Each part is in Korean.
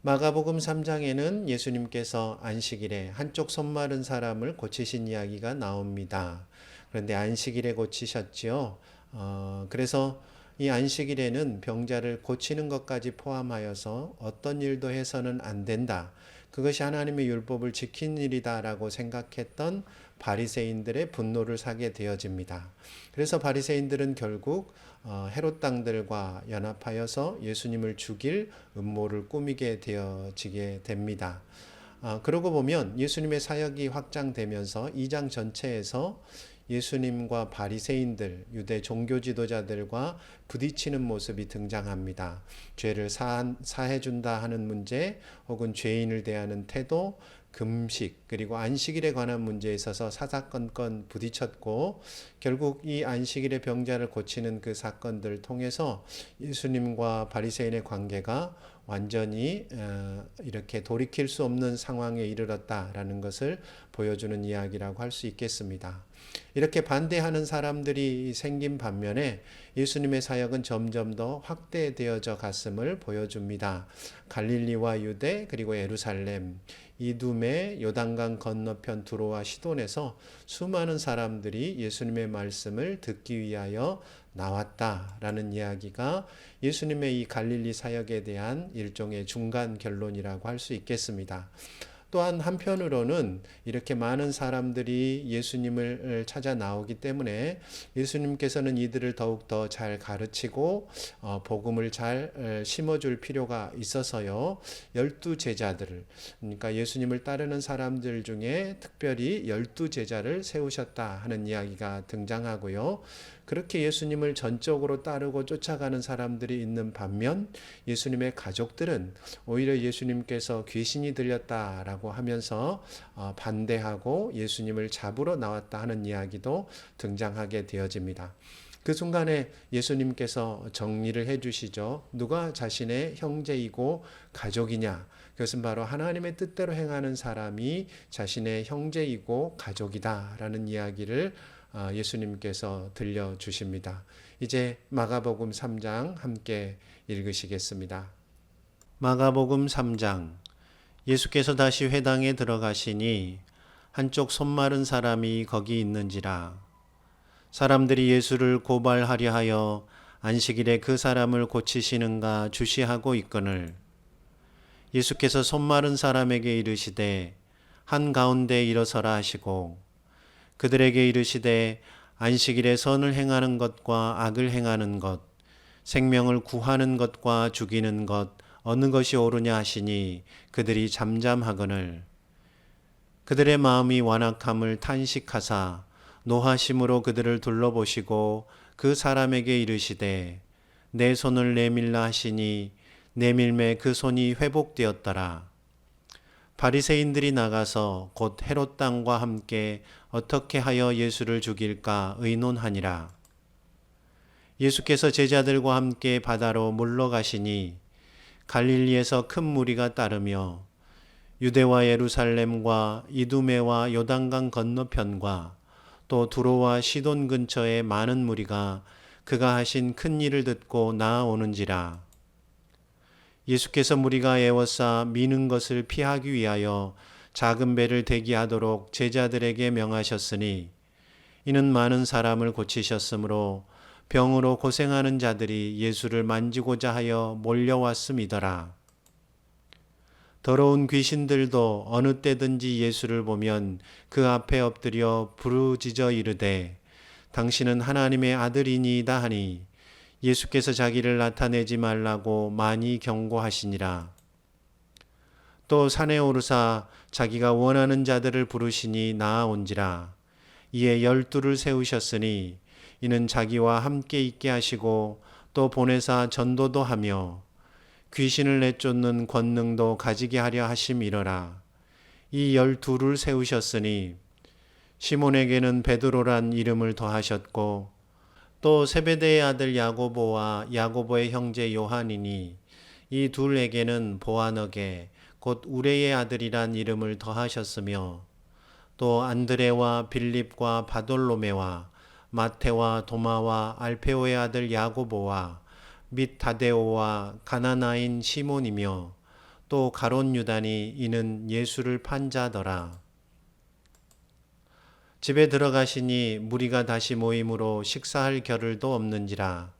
마가복음 3장에는 예수님께서 안식일에 한쪽 손 마른 사람을 고치신 이야기가 나옵니다. 그런데 안식일에 고치셨지요. 그래서 이 안식일에는 병자를 고치는 것까지 포함하여서 어떤 일도 해서는 안 된다. 그것이 하나님의 율법을 지킨 일이다라고 생각했던 바리새인들의 분노를 사게 되어집니다. 그래서 바리새인들은 결국 헤롯 당들과 연합하여서 예수님을 죽일 음모를 꾸미게 되어지게 됩니다. 그러고 보면 예수님의 사역이 확장되면서 2장 전체에서 예수님과 바리새인들, 유대 종교 지도자들과 부딪히는 모습이 등장합니다. 죄를 사해준다 하는 문제, 혹은 죄인을 대하는 태도, 금식, 그리고 안식일에 관한 문제에 있어서 사사건건 부딪혔고, 결국 이 안식일의 병자를 고치는 그 사건들을 통해서 예수님과 바리새인의 관계가 완전히 이렇게 돌이킬 수 없는 상황에 이르렀다라는 것을 보여주는 이야기라고 할 수 있겠습니다. 이렇게 반대하는 사람들이 생긴 반면에 예수님의 사역은 점점 더 확대되어져 갔음을 보여줍니다. 갈릴리와 유대 그리고 예루살렘, 이두메, 요단강 건너편 두로와 시돈에서 수많은 사람들이 예수님의 말씀을 듣기 위하여 나왔다라는 이야기가 예수님의 이 갈릴리 사역에 대한 일종의 중간 결론이라고 할 수 있겠습니다. 또한 한편으로는 이렇게 많은 사람들이 예수님을 찾아 나오기 때문에 예수님께서는 이들을 더욱더 잘 가르치고 복음을 잘 심어줄 필요가 있어서요. 12제자들을, 그러니까 예수님을 따르는 사람들 중에 특별히 12제자를 세우셨다 하는 이야기가 등장하고요. 그렇게 예수님을 전적으로 따르고 쫓아가는 사람들이 있는 반면 예수님의 가족들은 오히려 예수님께서 귀신이 들렸다라고 하면서 반대하고 예수님을 잡으러 나왔다 하는 이야기도 등장하게 되어집니다. 그 순간에 예수님께서 정리를 해주시죠. 누가 자신의 형제이고 가족이냐? 그것은 바로 하나님의 뜻대로 행하는 사람이 자신의 형제이고 가족이다라는 이야기를 예수님께서 들려주십니다. 이제 마가복음 3장 함께 읽으시겠습니다. 마가복음 3장. 예수께서 다시 회당에 들어가시니 한쪽 손 마른 사람이 거기 있는지라. 사람들이 예수를 고발하려 하여 안식일에 그 사람을 고치시는가 주시하고 있거늘 예수께서 손 마른 사람에게 이르시되 한가운데 일어서라 하시고 그들에게 이르시되 안식일에 선을 행하는 것과 악을 행하는 것, 생명을 구하는 것과 죽이는 것 어느 것이 옳으냐 하시니 그들이 잠잠하거늘 그들의 마음이 완악함을 탄식하사 노하심으로 그들을 둘러보시고 그 사람에게 이르시되 내 손을 내밀라 하시니 내밀매 그 손이 회복되었더라. 바리새인들이 나가서 곧 헤롯 당과 함께 어떻게 하여 예수를 죽일까 의논하니라. 예수께서 제자들과 함께 바다로 물러가시니 갈릴리에서 큰 무리가 따르며 유대와 예루살렘과 이두메와 요단강 건너편과 또 두로와 시돈 근처에 많은 무리가 그가 하신 큰 일을 듣고 나아오는지라. 예수께서 무리가 애워싸 미는 것을 피하기 위하여 작은 배를 대기하도록 제자들에게 명하셨으니 이는 많은 사람을 고치셨으므로 병으로 고생하는 자들이 예수를 만지고자 하여 몰려왔음이더라. 더러운 귀신들도 어느 때든지 예수를 보면 그 앞에 엎드려 부르짖어 이르되 당신은 하나님의 아들이니이다 하니 예수께서 자기를 나타내지 말라고 많이 경고하시니라. 또 산에 오르사 자기가 원하는 자들을 부르시니 나아온지라. 이에 12를 세우셨으니 이는 자기와 함께 있게 하시고 또 보내사 전도도 하며 귀신을 내쫓는 권능도 가지게 하려 하심이러라. 이 12를 세우셨으니 시몬에게는 베드로란 이름을 더하셨고 또 세베대의 아들 야고보와 야고보의 형제 요한이니 이 둘에게는 보아너게 곧 우레의 아들이란 이름을 더하셨으며 또 안드레와 빌립과 바돌로메와 마테와 도마와 알페오의 아들 야고보와 및 다데오와 가나나인 시몬이며 또 가롯 유다니 이는 예수를 판 자더라. 집에 들어가시니 무리가 다시 모임으로 식사할 겨를도 없는지라.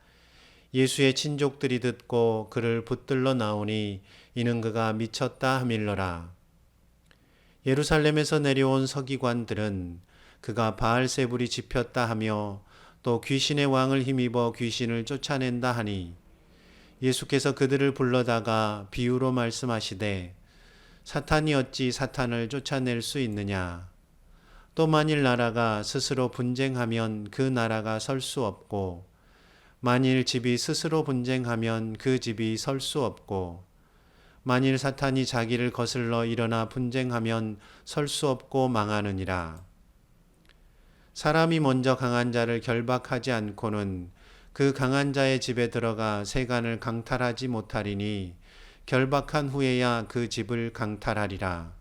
예수의 친족들이 듣고 그를 붙들러 나오니 이는 그가 미쳤다 하밀러라. 예루살렘에서 내려온 서기관들은 그가 바알세불이 집혔다 하며 또 귀신의 왕을 힘입어 귀신을 쫓아낸다 하니 예수께서 그들을 불러다가 비유로 말씀하시되 사탄이 어찌 사탄을 쫓아낼 수 있느냐. 또 만일 나라가 스스로 분쟁하면 그 나라가 설 수 없고 만일 집이 스스로 분쟁하면 그 집이 설 수 없고 만일 사탄이 자기를 거슬러 일어나 분쟁하면 설 수 없고 망하느니라. 사람이 먼저 강한 자를 결박하지 않고는 그 강한 자의 집에 들어가 세간을 강탈하지 못하리니 결박한 후에야 그 집을 강탈하리라.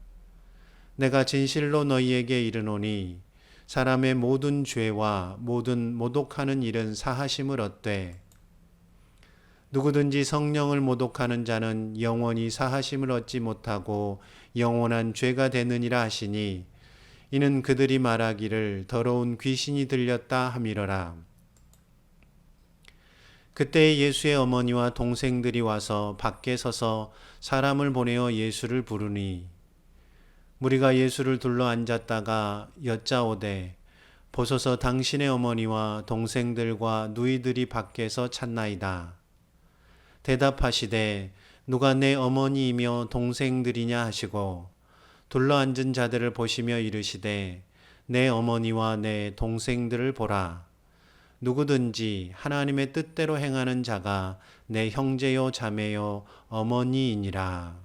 내가 진실로 너희에게 이르노니 사람의 모든 죄와 모든 모독하는 일은 사하심을 얻되 누구든지 성령을 모독하는 자는 영원히 사하심을 얻지 못하고 영원한 죄가 되느니라 하시니 이는 그들이 말하기를 더러운 귀신이 들렸다 함이러라. 그때 예수의 어머니와 동생들이 와서 밖에 서서 사람을 보내어 예수를 부르니 무리가 예수를 둘러 앉았다가 여짜오되 보소서 당신의 어머니와 동생들과 누이들이 밖에서 찾나이다. 대답하시되 누가 내 어머니이며 동생들이냐 하시고 둘러 앉은 자들을 보시며 이르시되 내 어머니와 내 동생들을 보라. 누구든지 하나님의 뜻대로 행하는 자가 내 형제요 자매요 어머니이니라.